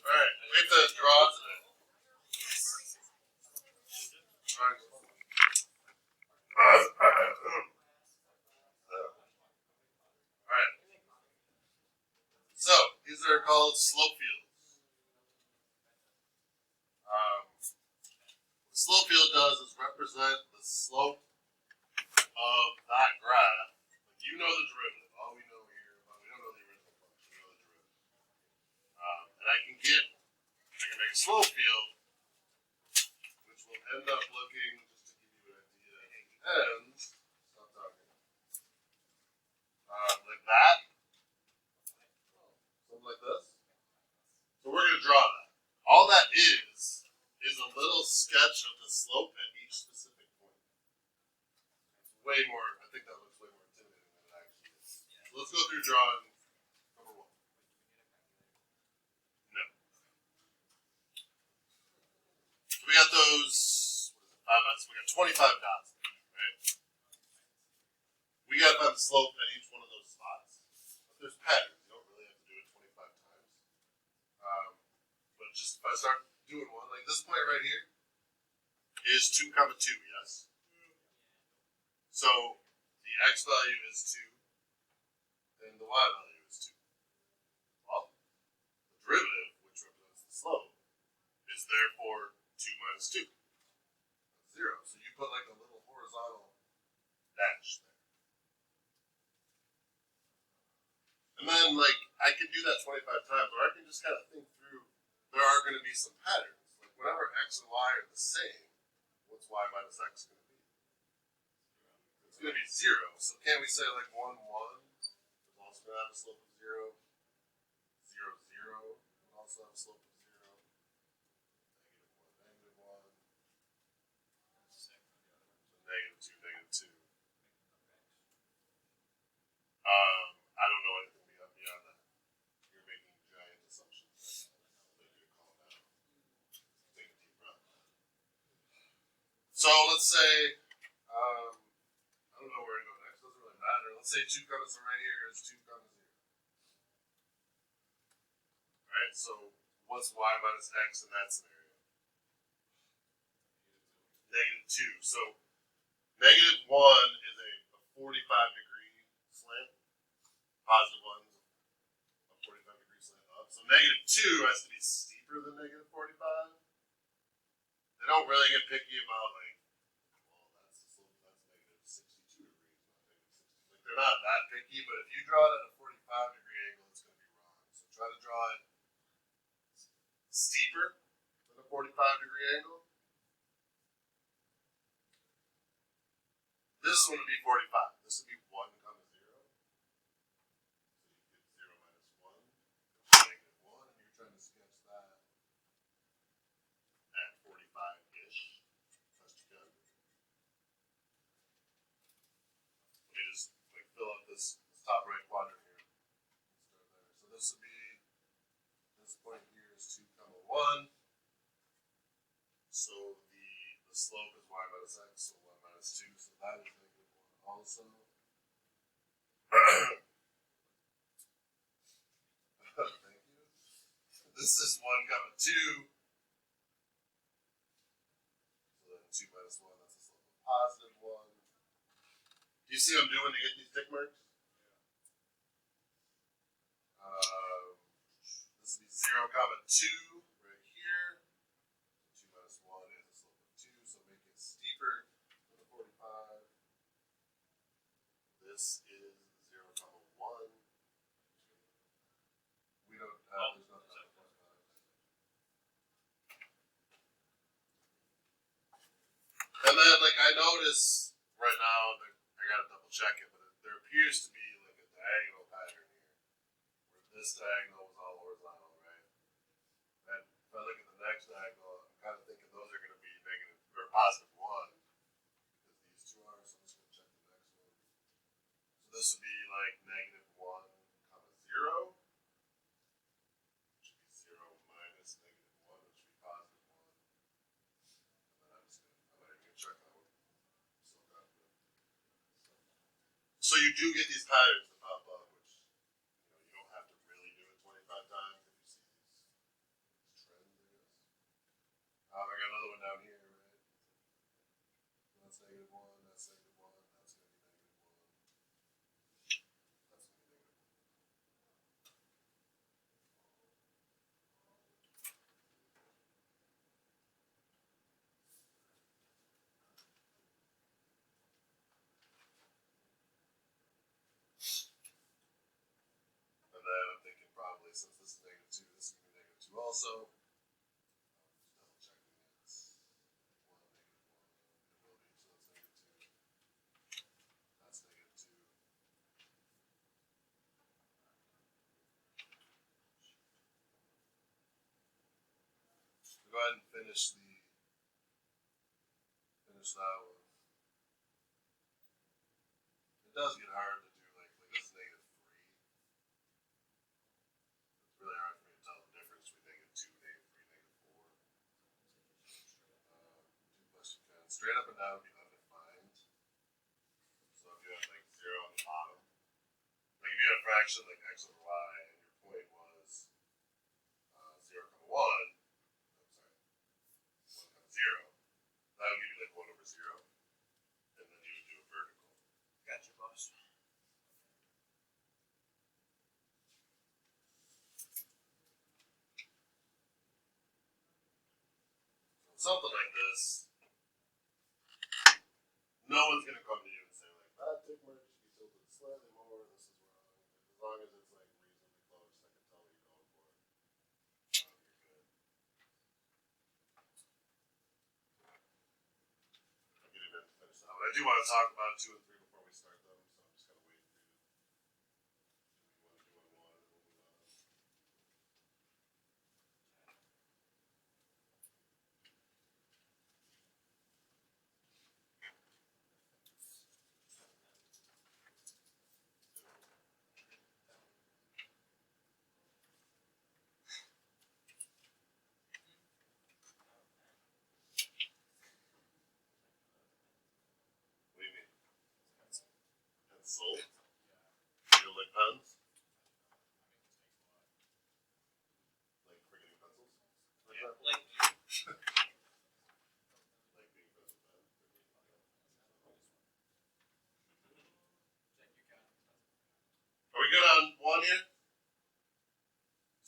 Alright, we have to draw today. Alright. So, these are called slope fields. What slope field does is represent the slope of that graph. You know the derivative. All we know here, but we don't know the original function. We know the derivative. And I can make a slope field, which will end up looking, just to give you an idea, ends, stop talking, like that. Something like this. So we're going to draw that. All that is a little sketch of the slope at each specific point. It's way more, I think that looks way more intimidating than it actually is. So let's go through drawing number one. No. So we got those, we got 25 dots, right? We got to find the slope at each one of those spots. But there's patterns. You don't really have to do it 25 times. But just if I start doing one, like this point right here is 2, 2, yes? So the x value is 2, and the y value is 2. Well, the derivative, which represents the slope, is therefore 2 minus 2. That's 0. So you put like a little horizontal dash there. And then, like, I can do that 25 times, or I can just kind of think through, there are going to be some patterns. Like, whenever x and y are the same, what's y minus x going to be? It's going to be 0. So can't we say, like, 1, 1 is also going to have a slope of 0? 0, 0 will also have a slope of 0. Negative 1, so negative 2, negative 2. I don't know anything beyond that. You're making giant assumptions. I'll make you calm down. Take a deep breath. So let's say, I don't know where to go next. Doesn't really matter. Let's say 2 commas are right here is 2 comma 0. Alright, so what's y minus x in that scenario? Negative 2. So negative 1 is a 45-degree slant. Positive 1 is a 45-degree slant up. So negative 2 has to be steeper than negative 45. They don't really get picky about, like, well, that's negative 62 degrees, not negative 60. Like, they're not that picky, but if you draw it at a 45-degree angle, it's going to be wrong. So try to draw it steeper than a 45-degree angle. This one would be 45. This would be 1 comma 0. So you get 0 minus 1, negative 1, and you're trying to sketch that at 45-ish. Best you can. Let me just fill up this top right quadrant here. Start there. So this would be, this point here is 2 comma 1. So the slope is y minus x, so 1 minus 2, so that is negative 1 also. Thank you. This is 1 comma 2. So then 2 minus 1, that's a slope of positive 1. Do you see what I'm doing to get these tick marks? This would be 0 comma 2 right here. 2 minus 1 is a slope of 2, so make it steeper than the 45. This is 0 comma 1. We don't have, there's no comma 45. And then, like, I notice right now that I got a double check it, but there appears to be like a diagonal pattern here, where this diagonal was all horizontal, right? And if I look at the next diagonal, I'm kind of thinking those are going to be negative or positive 1, because these two are, so I'm just going to check the next one. So this would be like negative 1, comma 0, which would be 0 minus negative 1, which would be positive 1. And then I'm not even going to check that one. Still got it. So you do get these patterns that pop up, which you don't have to really do it 25 times if you see these trends, I guess. I got another one down here, right? That's negative 1, that's negative 1, that's going to be negative 1. That's going to be negative 1. And then I'm thinking probably since this is negative 2, this is going to be negative 2 also. Just double checking it. It's 1, negative 1. It will be, so that's negative 2. That's negative 2. Go ahead and finish that one. It does get hard to do like this is negative 3. It's really hard for me to tell the difference between negative 2, negative 3, negative 4. 2 plus you can. Straight up and down would be undefined. So if you have like 0 on the bottom, like if you had a fraction like x over y and your point was 0, 1, I'm sorry, 1, 0, that would give you like 1 over 0, and then you would do a vertical. Gotcha, boss. Something like this, no one's gonna come to you and say like, that tick mark should be tilted slightly more, this is wrong. As long as it's like reasonably close, I can tell what you're going for. You're good. I can even finish that one. I do want to talk about 2 and 3 before we start them, so I'm just gonna wait for you to do what you want to do, and we'll move on. What do you mean? Pencil? You don't like pens? Like forgetting pencils? Like Yeah, that? like Like being friends with pen? Are we good on 1 here?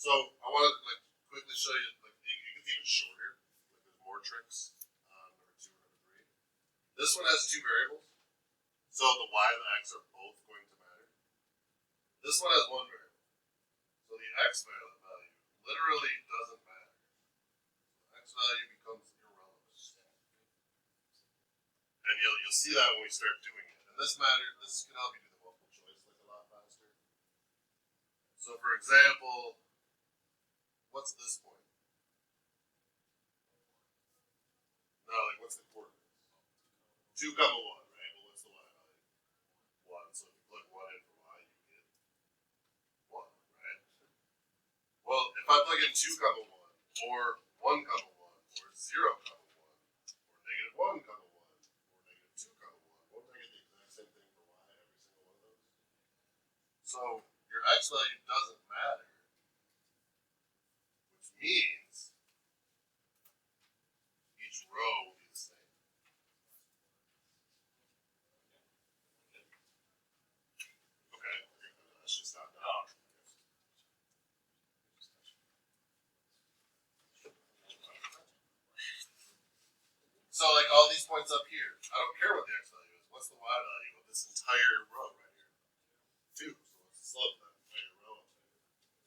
So I want to like quickly show you like it's even shorter. Like there's more tricks on number 2 and number 3. This one has 2 variables, so the y and the x are both going to matter. This one has 1 variable, so the x value literally doesn't matter. The x value becomes irrelevant, and you'll see that when we start doing it. And this can help you do the multiple choice like a lot faster. So for example, what's this point? No, like what's the coordinates? 2, 1, right? Well, what's the y value? 1. So if you plug 1 in for y, you get 1, right? Well, if I plug in 2, 1, or 1, 1, or 0, 1, or negative 1, 1, or negative 2, 1, won't I get the exact same thing for y every single one of those? So your x value doesn't matter, which means each row will be the same. Okay, let's just stop now. oh, So like all these points up here, I don't care what the x value is. What's the y value of this entire row right here? 2. So what's the slope of that entire row?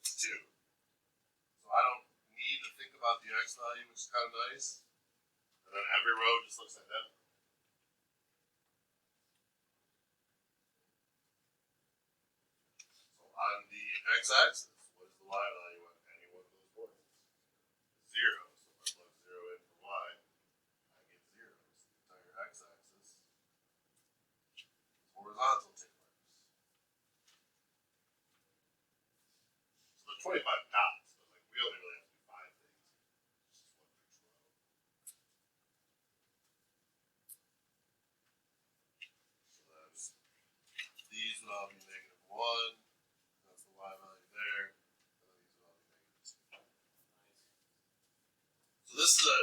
It's 2. So I don't need to think about the x value, which is kind of nice. And then every row just looks identical. x-axis, what is the y value on any one of those points? 0. So if I plug 0 in for y, I get 0. So the entire x-axis is horizontal tick marks. So there are 25 dots, but like we only really have to do 5 things. It's just one big row. So that's these would all be -1. That's the y value there. And then these would all be -2. So this is a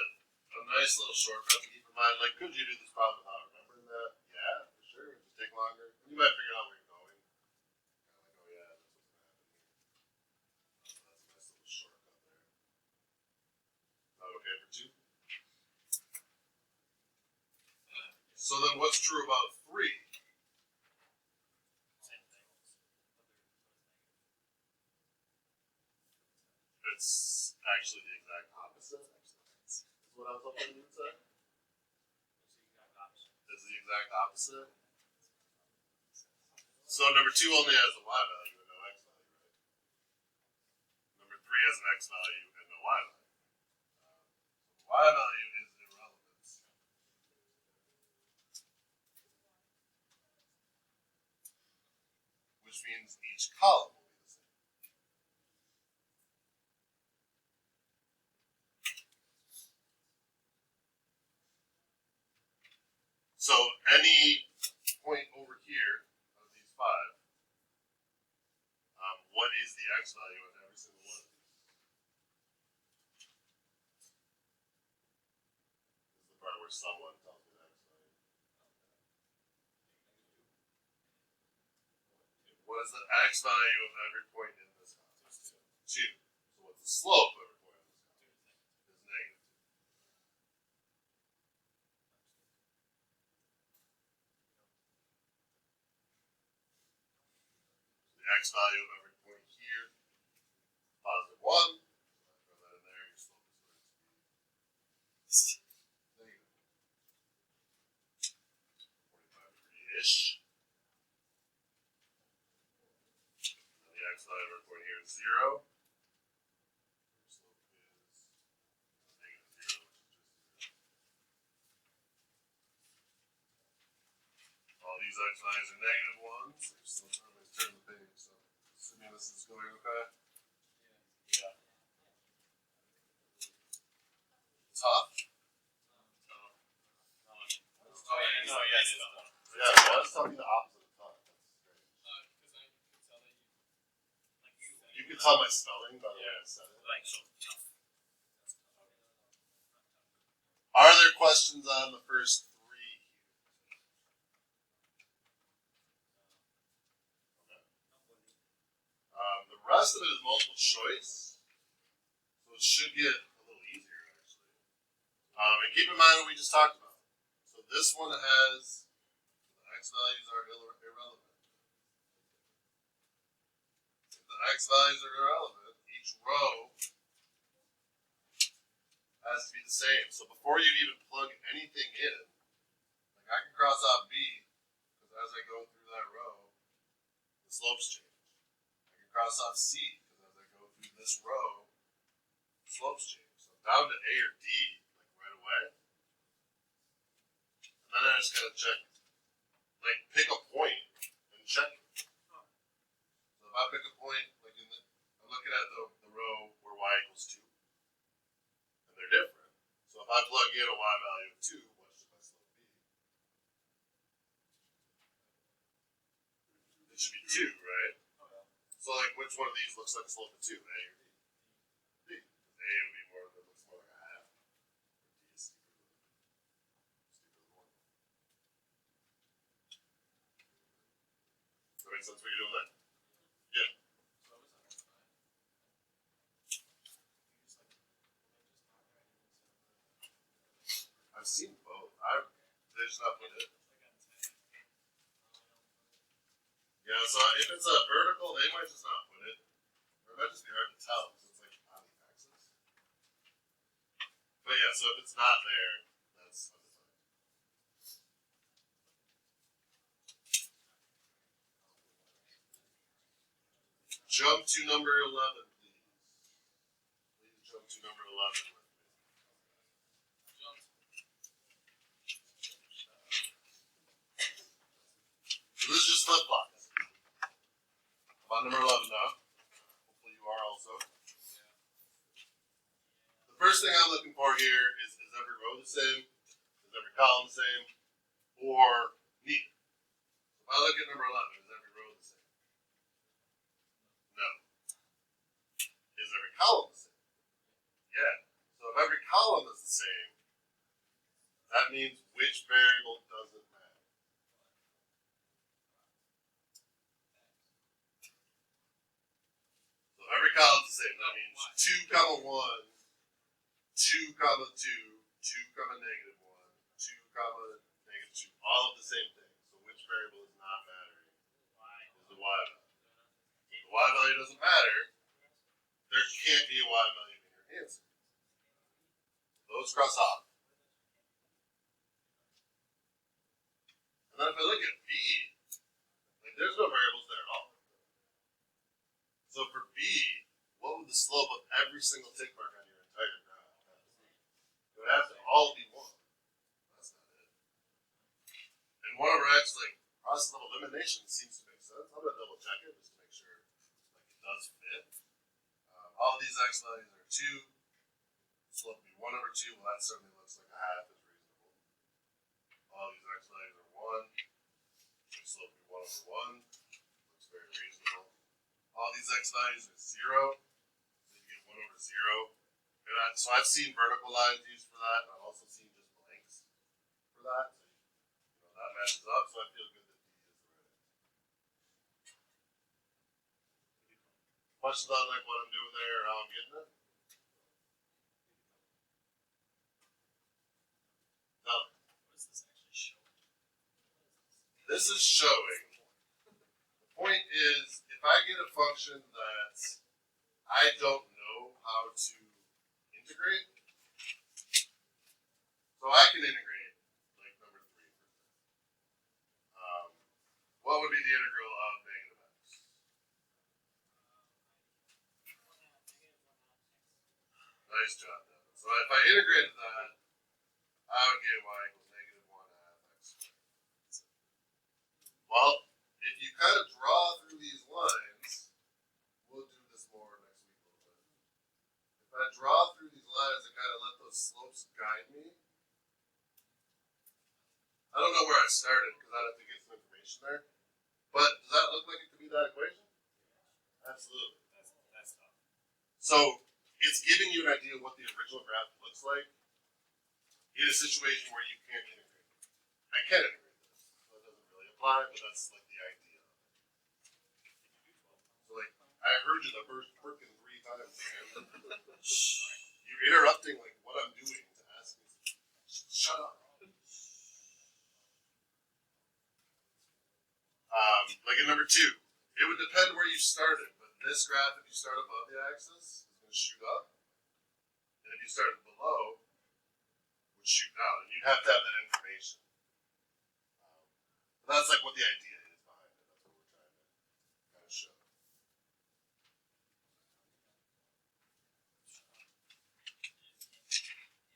nice little shortcut to keep in mind. Like, could you do this problem without remembering that? Yeah, for sure. It would just take longer. You might figure out where you're going. Kind of like, oh yeah, that's what's gonna happen here. So that's a nice little shortcut there. Is that okay for 2? So then what's true about 3? It's actually the exact opposite. Is what I was hoping you would say. It's the exact opposite. So number 2 only has a y value and no x value, right? Number 3 has an x value and no y value. So the y value is irrelevant. Which means each column will be the same. So any point over here of these 5, what is the x value of every single one of these? This is the part where someone tells me the x value. What is the x value of every point in this context? 2. So what's the slope of every point in this context? Is -2. The x value of every point here, +1. Throw that in there, your slope is going to be -45°-ish. And the x value of every point here is 0. Your slope is -0, which is just 0. All these x values are -1s. So you're still trying to turn the page. So assuming this is going okay. Yeah. Tough? Oh, yeah, no, yeah, it is tough. Yeah, why is telling me the opposite of tough? That's strange. You can tell my spelling by the way I said it. Like, so tough. Are there questions on the first 3 here? Okay. The rest of it is multiple choice. So it should get a little easier actually. And keep in mind what we just talked about. So this one has the x values are irrelevant. If the x values are irrelevant, each row has to be the same. So before you even plug anything in, like I can cross out B, because as I go through that row, the slopes change. I can cross out C, because as I go through this row, the slopes change. So I'm down to A or D, like right away. And then I just gotta check, like pick a point and check it. So if I pick a point, like I'm looking at the row where y equals 2. And they're different. So if I plug in a y value of 2, what should my slope be? It should be 2, right? So like which one of these looks like a slope of 2? A or D? D. A would be more than looks more like a half. D is steeper than 1. Does that make sense what you're doing there? Yeah. I've seen both. They just not put it. Yeah, so if it's a vertical, they might just not put it. Or it might just be hard to tell because it's like on the axis. But yeah, so if it's not there, that's undefined. jump to number 11, please. Please jump to number 11 with me. So this is just flip flops. I'm on number 11 now. Hopefully you are also. The first thing I'm looking for here is every row the same? Is every column the same? Or neither? If I look at number 11, is every row the same? No. Is every column the same? Yeah. So if every column is the same, that means which variable doesn't matter. So if every column is the same, that means 2 comma 1, 2 comma 2, 2 comma negative 1, 2 comma negative 2, all of the same thing. So which variable is not mattering is the y value. If the y value doesn't matter, there can't be a y value in your answer. Those cross off. And then if I look at B, like there's no variables there at all. So for B, what would the slope of every single tick mark on your entire graph have to be? It would have to all be 1. That's not it. And 1 over x, like process of elimination seems to make sense. I'm gonna double check it just to make sure like it does fit. All of these x values are 2. Slope would be 1 over 2. Well, that certainly looks like a half is reasonable. All of these x values are 1. Slope would be 1 over 1. Looks very reasonable. All these x values are 0. So you get 1 over 0. And so I've seen vertical lines used for that, and I've also seen just blanks for that. So that matches up, so I feel good that D is the right answer. Questions on like what I'm doing there or how I'm getting it? No. What is this actually showing? This is showing. The point is, if I get a function that I don't know how to integrate, so I can integrate like number 3. What would be the integral of negative x? Nice job, Devin. So if I integrated that, I would get y equals negative 1 half x squared. Well, if you kind of draw through these lines, we'll do this more next week a little bit. If I draw through these lines and kind of let those slopes guide me, I don't know where I started because I'd have to get some information there. But does that look like it could be that equation? Absolutely. That's tough. So it's giving you an idea of what the original graph looks like in a situation where you can't integrate. I can integrate this, so it doesn't really apply, but that's like the idea of it. So like I heard you the first freaking 3 times, man. You're interrupting like what I'm doing to ask me. Shut up. Like in number 2, it would depend where you started, but this graph, if you start above the axis, is going to shoot up, and if you started below, would shoot down, and you'd have to have that information. But that's like what the idea is behind it. That's what we're trying to kind of show.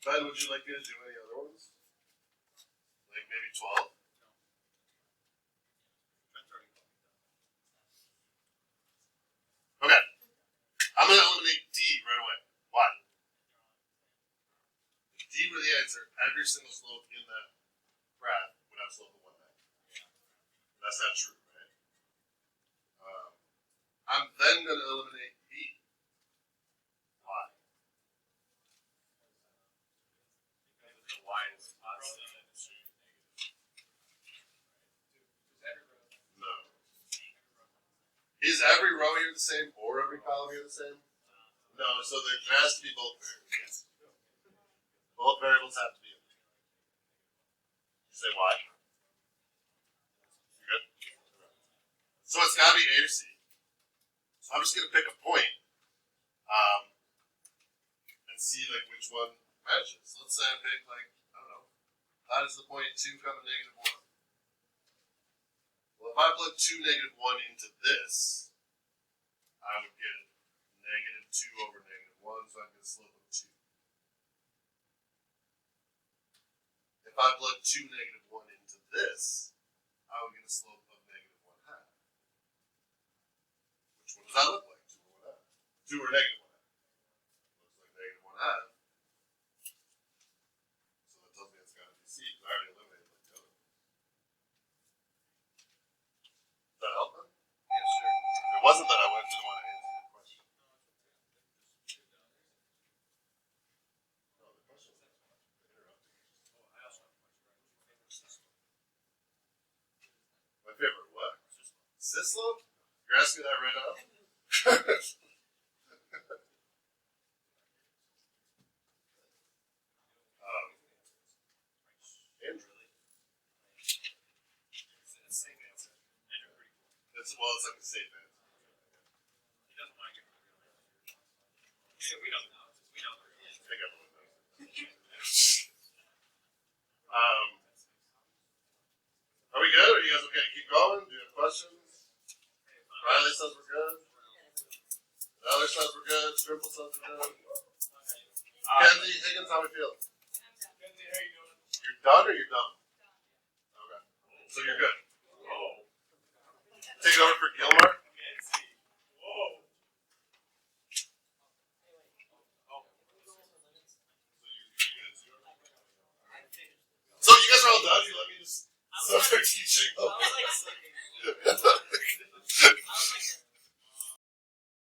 Ben, would you like me to do any other ones? Like maybe 12? Okay. I'm going to eliminate D right away. Why? If D were the answer, every single slope in that graph would have a slope of 1 half. That's not true, right? I'm then going to eliminate B. Why? Because the y is constant and it's negative. No. Is every row here the same or every column here the same? No, so there has to be both variables. Both variables have to be in there. You say why? You good? So it's got to be A or C. So I'm just going to pick a point and see like which one matches. So let's say I pick like, I don't know, that is the point 2 comma negative 1. Well, if I plug 2 negative 1 into this, I would get -2 over -1, so I'd get a slope of 2. If I plug 2 -1 into this, I would get a slope of -1/2. Which one does that look like? 2 or 1/2? 2 or -1/2? Looks like -1/2. So that tells me it's got to be C because I already eliminated like the other one. Does that help then? Yes, sir. If it wasn't that I didn't want to answer the question. No, the question was interrupting. Oh, I also have a question. My favorite what? Sislo? You're asking that right now? Andrew. It's the same answer. Andrew, pretty cool. It's like a safe answer. He doesn't want to get rid of it. Yeah, we know. We know. I think everyone knows. Are we good? Are you guys okay to keep going? Do you have questions? Riley says we're good. Tyler says we're good. Strimple says we're good. Kenzie, Higgins, how we feel? Kenzie, how you doing? You're done or you're done? Okay. So you're good. Whoa. Take it over for Gilmar. Kenzie. Whoa. So you guys are all done? You let me just start teaching. I was like,